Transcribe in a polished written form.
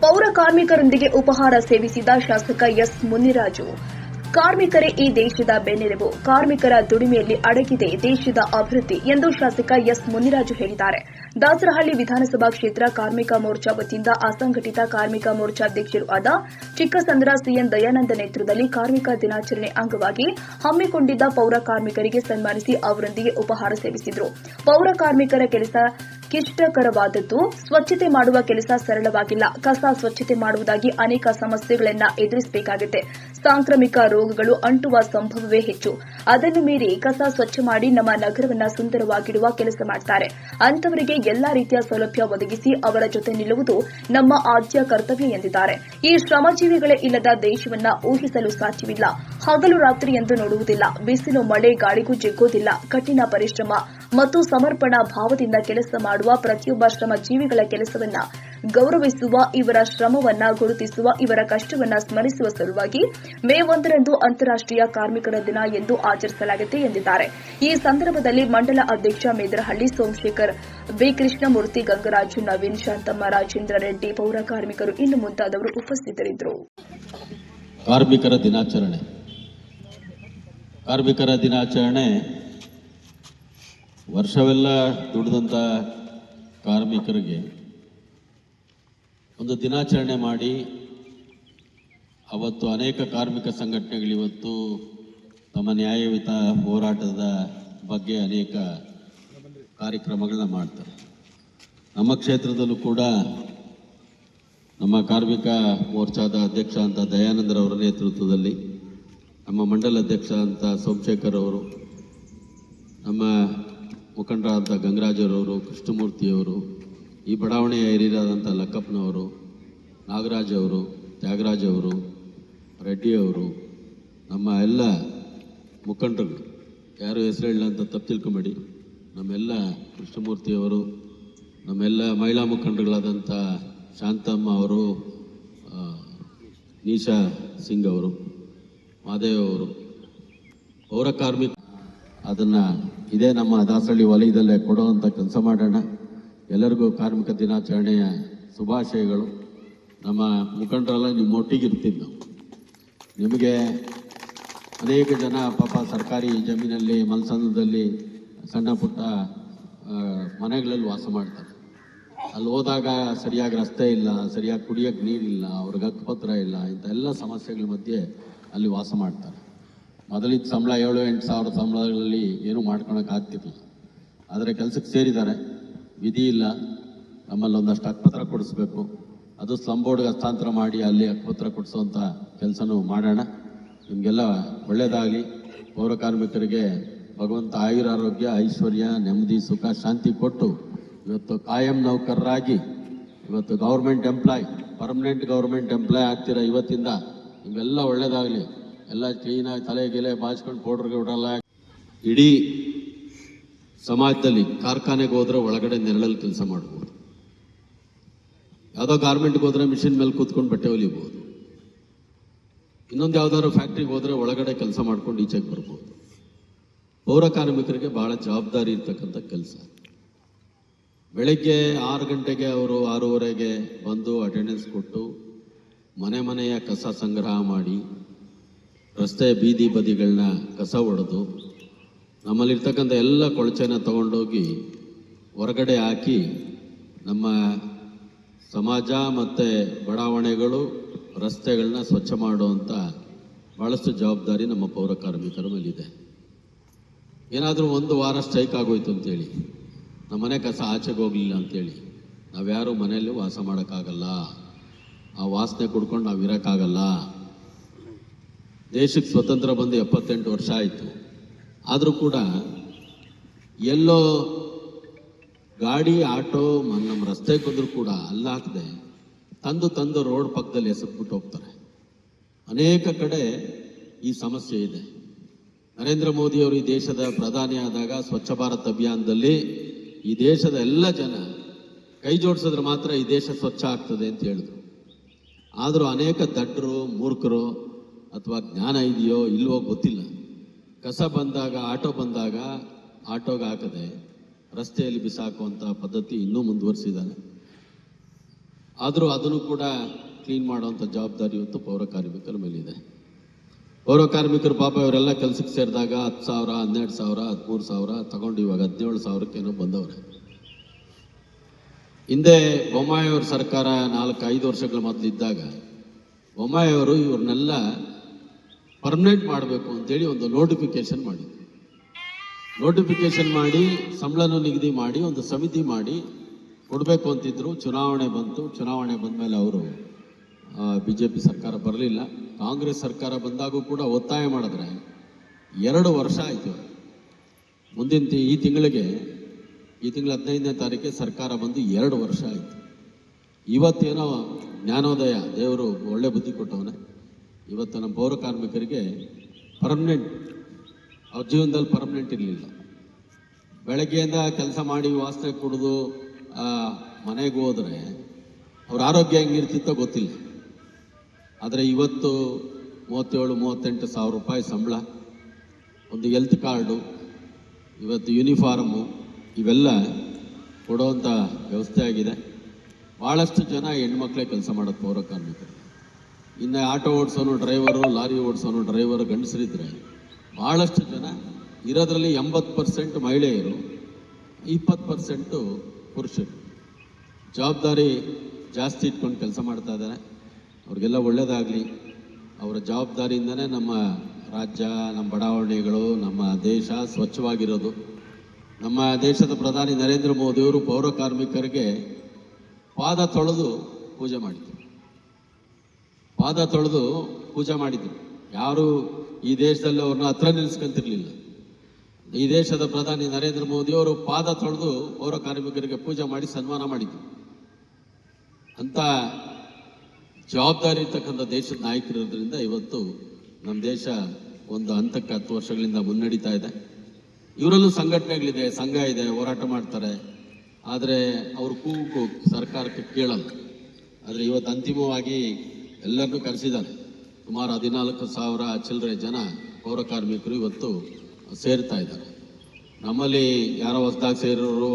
ಪೌರ ಕಾರ್ಮಿಕರೊಂದಿಗೆ ಉಪಹಾರ ಸೇವಿಸಿದ ಶಾಸಕ ಎಸ್ ಮುನಿರಾಜು. ಕಾರ್ಮಿಕರೇ ಈ ದೇಶದ ಬೆನ್ನೆಲುಬು, ಕಾರ್ಮಿಕರ ದುಡಿಮೆಯಲ್ಲಿ ಅಡಗಿದೆ ದೇಶದ ಅಭಿವೃದ್ಧಿ ಎಂದು ಶಾಸಕ ಎಸ್ ಮುನಿರಾಜು ಹೇಳಿದ್ದಾರೆ. ದಾಸರಹಳ್ಳಿ ವಿಧಾನಸಭಾ ಕ್ಷೇತ್ರ ಕಾರ್ಮಿಕ ಮೋರ್ಚಾ ವತಿಯಿಂದ ಅಸಂಘಟಿತ ಕಾರ್ಮಿಕ ಮೋರ್ಚಾ ಅಧ್ಯಕ್ಷರು ಆದ ಚಿಕ್ಕಸಂದ್ರ ಸಿಎನ್ ದಯಾನಂದ ನೇತೃತ್ವದಲ್ಲಿ ಕಾರ್ಮಿಕ ದಿನಾಚರಣೆ ಅಂಗವಾಗಿ ಹಮ್ಮಿಕೊಂಡಿದ್ದ ಪೌರ ಕಾರ್ಮಿಕರಿಗೆ ಸನ್ಮಾನಿಸಿ ಅವರೊಂದಿಗೆ ಉಪಹಾರ ಸೇವಿಸಿದರು. ಪೌರ ಕಾರ್ಮಿಕರ ಕೆಲಸ ಕ್ಲಿಷ್ಟಕರವಾದದ್ದು. ಸ್ವಚ್ಛತೆ ಮಾಡುವ ಕೆಲಸ ಸರಳವಾಗಿಲ್ಲ. ಕಸ ಸ್ವಚ್ಛತೆ ಮಾಡುವುದಾಗಿ ಅನೇಕ ಸಮಸ್ಯೆಗಳನ್ನು ಎದುರಿಸಬೇಕಾಗಿದೆ. ಸಾಂಕ್ರಾಮಿಕ ರೋಗಗಳು ಅಂಟುವ ಸಂಭವವೇ ಹೆಚ್ಚು. ಅದನ್ನು ಮೀರಿ ಕಸ ಸ್ವಚ್ಛ ಮಾಡಿ ನಮ್ಮ ನಗರವನ್ನು ಸುಂದರವಾಗಿಡುವ ಕೆಲಸ ಮಾಡುತ್ತಾರೆ. ಅಂತವರಿಗೆ ಎಲ್ಲಾ ರೀತಿಯ ಸೌಲಭ್ಯ ಒದಗಿಸಿ ಅವರ ಜೊತೆ ನಿಲ್ಲುವುದು ನಮ್ಮ ಆದ್ಯ ಕರ್ತವ್ಯ ಎಂದಿದ್ದಾರೆ. ಈ ಶ್ರಮಜೀವಿಗಳೇ ಇಲ್ಲದ ದೇಶವನ್ನ ಊಹಿಸಲು ಸಾಧ್ಯವಿಲ್ಲ. ಹಗಲು ರಾತ್ರಿ ಎಂದು ನೋಡುವುದಿಲ್ಲ. ಬಿಸಿಲು ಮಳೆ ಗಾಳಿಗೂ ಜಗ್ಗೋದಿಲ್ಲ. ಕಠಿಣ ಪರಿಶ್ರಮ ಮತ್ತು ಸಮರ್ಪಣಾ ಭಾವದಿಂದ ಕೆಲಸ ಮಾಡುವ ಪ್ರತಿಯೊಬ್ಬ ಶ್ರಮಜೀವಿಗಳ ಕೆಲಸವನ್ನ ಗೌರವಿಸುವ, ಇವರ ಶ್ರಮವನ್ನ ಗುರುತಿಸುವ, ಇವರ ಕಷ್ಟವನ್ನ ಸ್ಮರಿಸುವ ಸಲುವಾಗಿ ಮೇ 1ರಂದು ಅಂತಾರಾಷ್ಟೀಯ ಕಾರ್ಮಿಕರ ದಿನ ಎಂದು ಆಚರಿಸಲಾಗಿದೆ ಎಂದಿದ್ದಾರೆ. ಈ ಸಂದರ್ಭದಲ್ಲಿ ಮಂಡಲ ಅಧ್ಯಕ್ಷ ಮೇದರಹಳ್ಳಿ ಸೋಮಶೇಖರ್, ಬಿ ಕೃಷ್ಣಮೂರ್ತಿ, ಗಂಗರಾಜು, ನವೀನ್, ಶಾಂತಮ್ಮ, ರಾಜೇಂದ್ರ ರೆಡ್ಡಿ, ಪೌರ ಕಾರ್ಮಿಕರು ಇನ್ನು ಮುಂತಾದವರು ಉಪಸ್ಥಿತರಿದ್ದರು. ಕಾರ್ಮಿಕರ ದಿನಾಚರಣೆ ವರ್ಷವೆಲ್ಲ ದುಡಿದಂಥ ಕಾರ್ಮಿಕರಿಗೆ ಒಂದು ದಿನಾಚರಣೆ ಮಾಡಿ, ಅವತ್ತು ಅನೇಕ ಕಾರ್ಮಿಕ ಸಂಘಟನೆಗಳು ಇವತ್ತು ತಮ್ಮ ನ್ಯಾಯಯುತ ಹೋರಾಟದ ಬಗ್ಗೆ ಅನೇಕ ಕಾರ್ಯಕ್ರಮಗಳನ್ನ ಮಾಡ್ತಾರೆ. ನಮ್ಮ ಕ್ಷೇತ್ರದಲ್ಲೂ ಕೂಡ ನಮ್ಮ ಕಾರ್ಮಿಕ ಮೋರ್ಚಾದ ಅಧ್ಯಕ್ಷ ಅಂತ ದಯಾನಂದರವರ ನೇತೃತ್ವದಲ್ಲಿ, ನಮ್ಮ ಮಂಡಲ ಅಧ್ಯಕ್ಷ ಅಂತ ಸೋಮಶೇಖರ್ ಅವರು, ನಮ್ಮ ಮುಖಂಡರಾದಂಥ ಗಂಗರಾಜರವರು, ಕೃಷ್ಣಮೂರ್ತಿಯವರು, ಈ ಬಡಾವಣೆಯ ಹಿರಿಯರಾದಂಥ ಲಕ್ಕಪ್ಪನವರು, ನಾಗರಾಜ್ ಅವರು, ತ್ಯಾಗರಾಜ್ ಅವರು, ರೆಡ್ಡಿಯವರು, ನಮ್ಮ ಎಲ್ಲ ಮುಖಂಡರು, ಯಾರು ಹೆಸರು ಹೇಳಲ್ಲ ಅಂತ ತಪ್ಪು ತಿಳ್ಕೊಂಬೇಡಿ, ನಮ್ಮೆಲ್ಲ ಕೃಷ್ಣಮೂರ್ತಿಯವರು, ನಮ್ಮೆಲ್ಲ ಮಹಿಳಾ ಮುಖಂಡರುಗಳಾದಂಥ ಶಾಂತಮ್ಮ ಅವರು, ನೀಶಾ ಸಿಂಗ್ ಅವರು, ಮಾದೇವ್ ಅವರು, ಪೌರ ಕಾರ್ಮಿಕ ಅದನ್ನು ಇದೇ ನಮ್ಮ ದಾಸರಳ್ಳಿ ವಲಯದಲ್ಲೇ ಕೊಡುವಂಥ ಕೆಲಸ ಮಾಡೋಣ. ಎಲ್ಲರಿಗೂ ಕಾರ್ಮಿಕ ದಿನಾಚರಣೆಯ ಶುಭಾಶಯಗಳು. ನಮ್ಮ ಮುಖಂಡರೆಲ್ಲ ನಿಮ್ಮೊಟ್ಟಿಗಿರ್ತೀವಿ ನಾವು. ನಿಮಗೆ ಅನೇಕ ಜನ ಪಾಪ ಸರ್ಕಾರಿ ಜಮೀನಲ್ಲಿ ಮಲ್ಸಂದ್ರದಲ್ಲಿ ಸಣ್ಣ ಪುಟ್ಟ ಮನೆಗಳಲ್ಲಿ ವಾಸ ಮಾಡ್ತಾರೆ. ಅಲ್ಲಿ ಹೋದಾಗ ಸರಿಯಾಗಿ ರಸ್ತೆ ಇಲ್ಲ, ಸರಿಯಾಗಿ ಕುಡಿಯೋಕ್ಕೆ ನೀರಿಲ್ಲ, ಅವ್ರಿಗೆ ಹಕ್ಕುಪತ್ರ ಇಲ್ಲ, ಇಂಥ ಎಲ್ಲ ಸಮಸ್ಯೆಗಳ ಮಧ್ಯೆ ಅಲ್ಲಿ ವಾಸ ಮಾಡ್ತಾರೆ. ಮೊದಲಿದ್ದ ಸಂಬಳ 7-8 ಸಾವಿರ ಸಂಬಳಗಳಲ್ಲಿ ಏನೂ ಮಾಡ್ಕೊಳಕ್ಕೆ ಆಗ್ತಿರ್ಲಿಲ್ಲ. ಆದರೆ ಕೆಲಸಕ್ಕೆ ಸೇರಿದ್ದಾರೆ, ವಿಧಿ ಇಲ್ಲ, ನಮ್ಮಲ್ಲಿ ಒಂದಷ್ಟು ಹಕ್ಕುಪತ್ರ ಕೊಡಿಸ್ಬೇಕು, ಅದು ಸ್ಲಮ್ ಬೋರ್ಡ್ಗೆ ಹಸ್ತಾಂತರ ಮಾಡಿ ಅಲ್ಲಿ ಹಕ್ಕುಪತ್ರ ಕೊಡಿಸೋವಂಥ ಕೆಲಸನೂ ಮಾಡೋಣ. ನಿಮಗೆಲ್ಲ ಒಳ್ಳೆಯದಾಗಲಿ. ಪೌರ ಕಾರ್ಮಿಕರಿಗೆ ಭಗವಂತ ಆಯುರಾರೋಗ್ಯ, ಐಶ್ವರ್ಯ, ನೆಮ್ಮದಿ, ಸುಖ, ಶಾಂತಿ ಕೊಟ್ಟು ಇವತ್ತು ಕಾಯಂ ನೌಕರರಾಗಿ ಇವತ್ತು ಪರ್ಮನೆಂಟ್ ಗೌರ್ಮೆಂಟ್ ಎಂಪ್ಲಾಯ್ ಆಗ್ತಿರೋ ಇವತ್ತಿಂದ ನಿಮಗೆಲ್ಲ ಒಳ್ಳೆಯದಾಗಲಿ. ಎಲ್ಲ ಕ್ಲೀನಾಗಿ ತಲೆಗೆಲೆ ಬಾಚ್ಕೊಂಡು ಪೌಡ್ರಿಗೆ ಬಿಡಲ್ಲ. ಇಡೀ ಸಮಾಜದಲ್ಲಿ ಕಾರ್ಖಾನೆಗೆ ಹೋದ್ರೆ ಒಳಗಡೆ ನೆರಳಲ್ಲಿ ಕೆಲಸ ಮಾಡ್ಬೋದು. ಯಾವುದೋ ಗಾರ್ಮೆಂಟ್ಗೆ ಹೋದ್ರೆ ಮಿಷಿನ್ ಮೇಲೆ ಕೂತ್ಕೊಂಡು ಬಟ್ಟೆ ಹೊಲಿಬೋದು. ಇನ್ನೊಂದು ಯಾವ್ದಾದ್ರು ಫ್ಯಾಕ್ಟ್ರಿಗೆ ಹೋದ್ರೆ ಒಳಗಡೆ ಕೆಲಸ ಮಾಡ್ಕೊಂಡು ಈಚೆಗೆ ಬರ್ಬೋದು. ಪೌರ ಕಾರ್ಮಿಕರಿಗೆ ಬಹಳ ಜವಾಬ್ದಾರಿ ಇರ್ತಕ್ಕಂಥ ಕೆಲಸ. ಬೆಳಗ್ಗೆ 6 ಗಂಟೆಗೆ ಅವರು 6:30ಗೆ ಬಂದು ಅಟೆಂಡೆನ್ಸ್ ಕೊಟ್ಟು ಮನೆಯ ಕಸ ಸಂಗ್ರಹ ಮಾಡಿ, ರಸ್ತೆ ಬೀದಿ ಬದಿಗಳನ್ನ ಕಸ ಹೊಡೆದು, ನಮ್ಮಲ್ಲಿರ್ತಕ್ಕಂಥ ಎಲ್ಲ ಕೊಳಚೆನ ತಗೊಂಡೋಗಿ ಹೊರಗಡೆ ಹಾಕಿ ನಮ್ಮ ಸಮಾಜ ಮತ್ತು ಬಡಾವಣೆಗಳು, ರಸ್ತೆಗಳನ್ನ ಸ್ವಚ್ಛ ಮಾಡುವಂಥ ಭಾಳಷ್ಟು ಜವಾಬ್ದಾರಿ ನಮ್ಮ ಪೌರ ಕಾರ್ಮಿಕರ ಮೇಲಿದೆ. ಏನಾದರೂ ಒಂದು ವಾರ ಸ್ಟ್ರೈಕ್ ಆಗೋಯ್ತು ಅಂತೇಳಿ, ನಮ್ಮ ಮನೆ ಕಸ ಆಚೆಗೆ ಹೋಗಲಿಲ್ಲ ಅಂತೇಳಿ ನಾವ್ಯಾರೂ ಮನೆಯಲ್ಲಿ ವಾಸ ಮಾಡೋಕ್ಕಾಗಲ್ಲ. ಆ ವಾಸನೆ ಕುಡ್ಕೊಂಡು ನಾವು ಇರೋಕ್ಕಾಗಲ್ಲ. ದೇಶಕ್ಕೆ ಸ್ವತಂತ್ರ ಬಂದು 78 ವರ್ಷ ಆಯಿತು. ಆದರೂ ಕೂಡ ಎಲ್ಲೋ ಗಾಡಿ ಆಟೋ ನಮ್ಮ ರಸ್ತೆಗೆ ಬಂದರೂ ಕೂಡ ಅಲ್ಲಾಕದೆ ತಂದು ರೋಡ್ ಪಕ್ಕದಲ್ಲಿ ಎಸೆದ್ಬಿಟ್ಟು ಹೋಗ್ತಾರೆ. ಅನೇಕ ಕಡೆ ಈ ಸಮಸ್ಯೆ ಇದೆ. ನರೇಂದ್ರ ಮೋದಿಯವರು ಈ ದೇಶದ ಪ್ರಧಾನಿ ಆದಾಗ ಸ್ವಚ್ಛ ಭಾರತ್ ಅಭಿಯಾನದಲ್ಲಿ ಈ ದೇಶದ ಎಲ್ಲ ಜನ ಕೈ ಜೋಡಿಸಿದ್ರೆ ಮಾತ್ರ ಈ ದೇಶ ಸ್ವಚ್ಛ ಆಗ್ತದೆ ಅಂತ ಹೇಳಿದ್ರು. ಆದರೂ ಅನೇಕ ದಡ್ಡರು, ಮೂರ್ಖರು ಅಥವಾ ಜ್ಞಾನ ಇದೆಯೋ ಇಲ್ವೋ ಗೊತ್ತಿಲ್ಲ, ಕಸ ಬಂದಾಗ, ಆಟೋ ಬಂದಾಗ ಆಟೋಗೆ ಹಾಕದೆ ರಸ್ತೆಯಲ್ಲಿ ಬಿಸಾಕುವಂಥ ಪದ್ಧತಿ ಇನ್ನೂ ಮುಂದುವರಿಸಿದ್ದಾನೆ. ಆದರೂ ಅದನ್ನು ಕೂಡ ಕ್ಲೀನ್ ಮಾಡುವಂಥ ಜವಾಬ್ದಾರಿ ಇವತ್ತು ಪೌರ ಕಾರ್ಮಿಕರ ಮೇಲಿದೆ. ಪೌರ ಕಾರ್ಮಿಕರು ಪಾಪ ಇವರೆಲ್ಲ ಕೆಲಸಕ್ಕೆ ಸೇರಿದಾಗ 10,000, 12,000, 13,000 ತಗೊಂಡು ಇವಾಗ 17,000 ಬಂದವ್ರೆ. ಹಿಂದೆ ಬೊಮ್ಮಾಯಿಯವ್ರ ಸರ್ಕಾರ 4-5 ವರ್ಷಗಳ ಮೊದಲಿದ್ದಾಗ ಬೊಮ್ಮಾಯಿಯವರು ಇವ್ರನ್ನೆಲ್ಲ ಪರ್ಮನೆಂಟ್ ಮಾಡಬೇಕು ಅಂತೇಳಿ ಒಂದು ನೋಟಿಫಿಕೇಶನ್ ಮಾಡಿದ್ರು. ನೋಟಿಫಿಕೇಶನ್ ಮಾಡಿ ಸಂಬಳನೂ ನಿಗದಿ ಮಾಡಿ ಒಂದು ಸಮಿತಿ ಮಾಡಿ ಕೊಡಬೇಕು ಅಂತಿದ್ರು. ಚುನಾವಣೆ ಬಂತು. ಚುನಾವಣೆ ಬಂದ ಮೇಲೆ ಅವರು BJP ಸರ್ಕಾರ ಬರಲಿಲ್ಲ. ಕಾಂಗ್ರೆಸ್ ಸರ್ಕಾರ ಬಂದಾಗೂ ಕೂಡ ಒತ್ತಾಯ ಮಾಡಿದ್ರೆ 2 ವರ್ಷ ಆಯಿತು. ಈ ತಿಂಗಳ 15ನೇ ತಾರೀಕಿಗೆ ಸರ್ಕಾರ ಬಂದು 2 ವರ್ಷ ಆಯಿತು. ಇವತ್ತೇನೋ ಜ್ಞಾನೋದಯ, ದೇವರು ಒಳ್ಳೆ ಬುದ್ಧಿ ಕೊಟ್ಟವನೇ. ಇವತ್ತು ನಮ್ಮ ಪೌರ ಕಾರ್ಮಿಕರಿಗೆ ಪರ್ಮನೆಂಟ್, ಅವ್ರ ಜೀವನದಲ್ಲಿ ಪರ್ಮನೆಂಟ್ ಇರಲಿಲ್ಲ. ಬೆಳಗ್ಗೆಯಿಂದ ಕೆಲಸ ಮಾಡಿ ವಾಸನೆ ಕುಡಿದು ಮನೆಗೆ ಹೋದರೆ ಅವ್ರ ಆರೋಗ್ಯ ಹೆಂಗಿರ್ತಿತ್ತೋ ಗೊತ್ತಿಲ್ಲ. ಆದರೆ ಇವತ್ತು 37-38 ಸಾವಿರ ರೂಪಾಯಿ ಸಂಬಳ, ಒಂದು ಹೆಲ್ತ್ ಕಾರ್ಡು, ಇವತ್ತು ಯೂನಿಫಾರ್ಮು, ಇವೆಲ್ಲ ಕೊಡುವಂಥ ವ್ಯವಸ್ಥೆ ಆಗಿದೆ. ಭಾಳಷ್ಟು ಜನ ಹೆಣ್ಮಕ್ಳೇ ಕೆಲಸ ಮಾಡೋದು ಪೌರ ಕಾರ್ಮಿಕರು. ಇನ್ನು ಆಟೋ ಓಡಿಸೋನು ಡ್ರೈವರು, ಲಾರಿ ಓಡಿಸೋನು ಡ್ರೈವರು ಗಂಡಸರಿದ್ರೆ ಭಾಳಷ್ಟು ಜನ ಇರೋದ್ರಲ್ಲಿ 80% ಮಹಿಳೆಯರು, 20% ಪುರುಷರು. ಜವಾಬ್ದಾರಿ ಜಾಸ್ತಿ ಇಟ್ಕೊಂಡು ಕೆಲಸ ಮಾಡ್ತಾ ಇದ್ದಾರೆ. ಅವ್ರಿಗೆಲ್ಲ ಒಳ್ಳೆಯದಾಗಲಿ. ಅವರ ಜವಾಬ್ದಾರಿಯಿಂದನೇ ನಮ್ಮ ರಾಜ್ಯ, ನಮ್ಮ ಬಡಾವಣೆಗಳು, ನಮ್ಮ ದೇಶ ಸ್ವಚ್ಛವಾಗಿರೋದು. ನಮ್ಮ ದೇಶದ ಪ್ರಧಾನಿ ನರೇಂದ್ರ ಮೋದಿಯವರು ಪೌರ ಕಾರ್ಮಿಕರಿಗೆ ಪಾದ ತೊಳೆದು ಪೂಜೆ ಮಾಡಿದ್ರು. ಯಾರು ಈ ದೇಶದಲ್ಲಿ ಅವ್ರನ್ನ ಹತ್ರ ನಿಲ್ಲಿಸ್ಕೊಂತಿರ್ಲಿಲ್ಲ. ಈ ದೇಶದ ಪ್ರಧಾನಿ ನರೇಂದ್ರ ಮೋದಿಯವರು ಪಾದ ತೊಳೆದು ಪೌರ ಕಾರ್ಮಿಕರಿಗೆ ಪೂಜೆ ಮಾಡಿ ಸನ್ಮಾನ ಮಾಡಿದ್ರು. ಅಂತ ಜವಾಬ್ದಾರಿ ಇರ್ತಕ್ಕಂಥ ದೇಶದ ನಾಯಕರಿರೋದ್ರಿಂದ ಇವತ್ತು ನಮ್ಮ ದೇಶ ಒಂದು ಹಂತಕ್ಕೆ 10 ವರ್ಷಗಳಿಂದ ಮುನ್ನಡೀತಾ ಇದೆ. ಇವರಲ್ಲೂ ಸಂಘಟನೆಗಳಿದೆ, ಸಂಘ ಇದೆ, ಹೋರಾಟ ಮಾಡ್ತಾರೆ. ಆದರೆ ಅವ್ರ ಕೂಗು ಸರ್ಕಾರಕ್ಕೆ ಕೇಳಲ್ಲ. ಆದರೆ ಇವತ್ತು ಅಂತಿಮವಾಗಿ ಎಲ್ಲರನ್ನೂ ಕರೆಸಿದ್ದಾರೆ. ಸುಮಾರು 14,000 ಚಿಲ್ಲರೆ ಜನ ಪೌರ ಕಾರ್ಮಿಕರು ಇವತ್ತು ಸೇರ್ತಾ ಇದ್ದಾರೆ. ನಮ್ಮಲ್ಲಿ ಯಾರೋ ಹೊಸದಾಗಿ ಸೇರೋರು